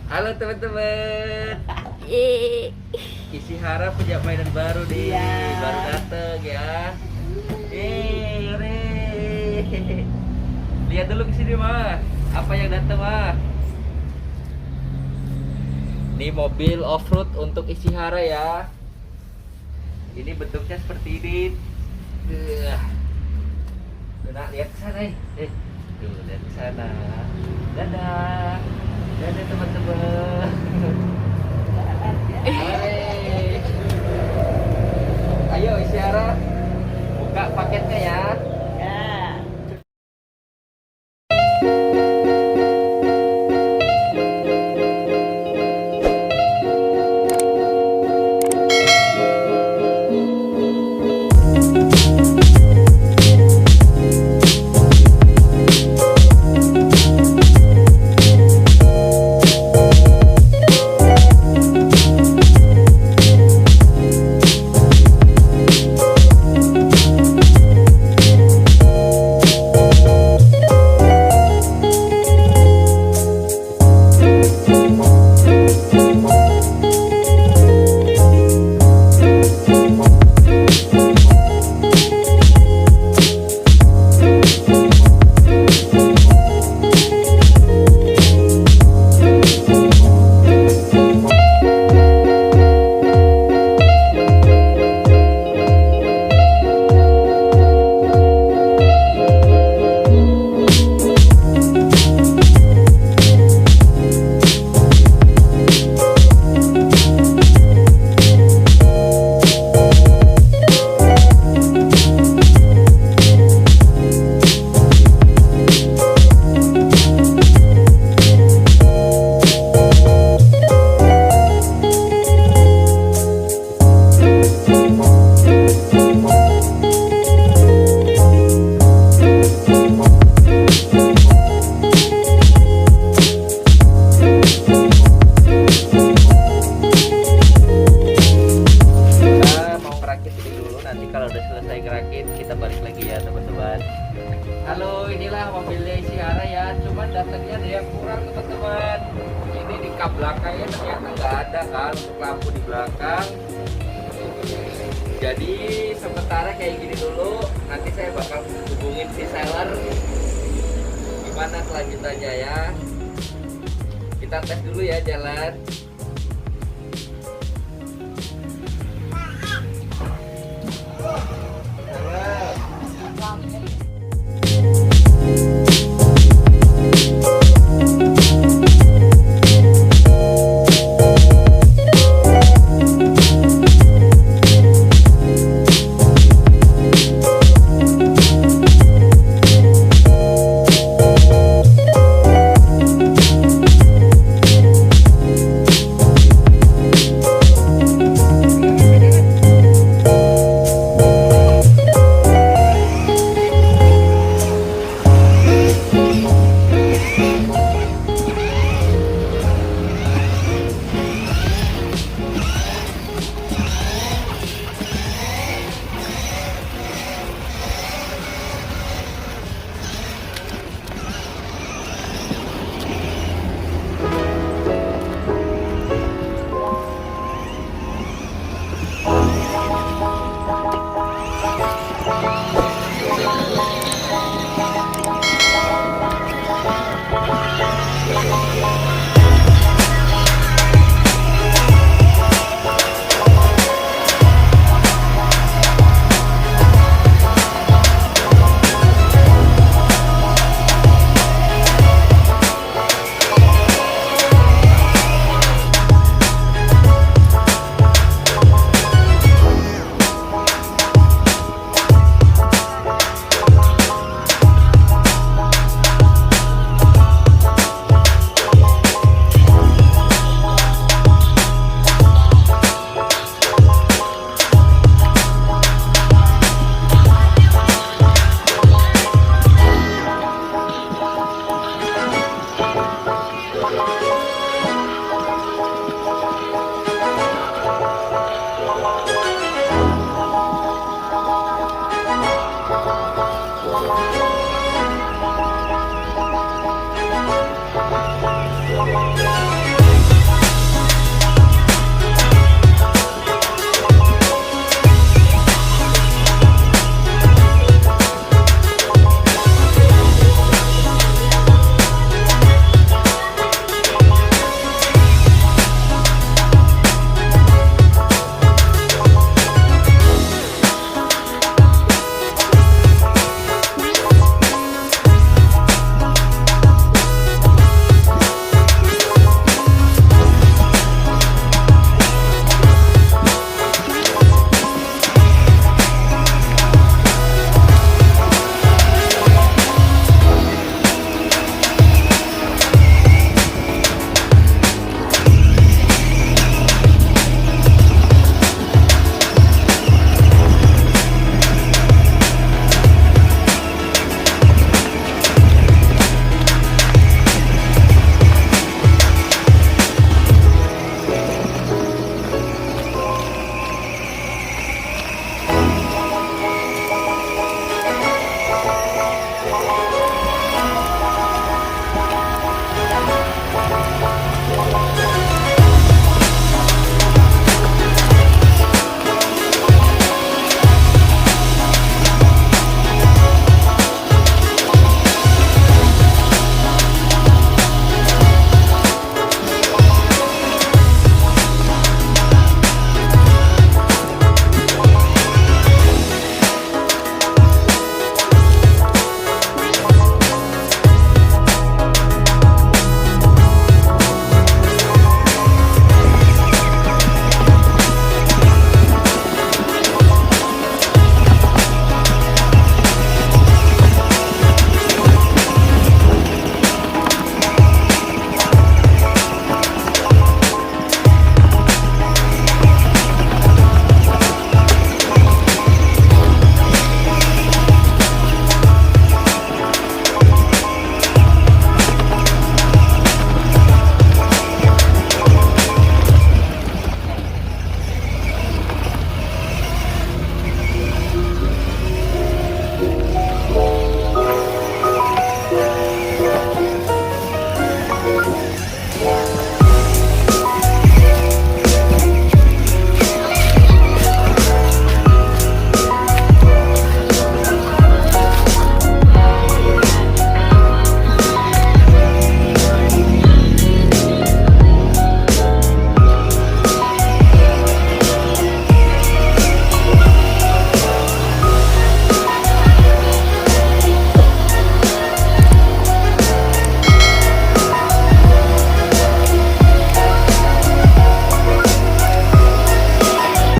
Halo teman-teman. Isi harap punya mainan baru nih. Iya. Baru dateng ya. Ore. Lihat dulu ke sini mah. Apa yang datang mah? Ini mobil offroad untuk isi hara ya. Ini bentuknya seperti ini. Nah, lihat ke sana tuh, lihat ke sana. Dadah. Dadah teman-teman. Ayo isi hara. Buka paketnya ya. Nanti kalau udah selesai ngerakit kita balik lagi ya teman-teman. Halo, inilah mobilnya isi hara ya. Cuman datangnya ada yang kurang teman-teman. Ini di kap belakangnya ternyata nggak ada kan untuk lampu di belakang. Jadi sementara kayak gini dulu. Nanti saya bakal hubungin si seller. Gimana kelanjutannya ya? Kita tes dulu ya jalan.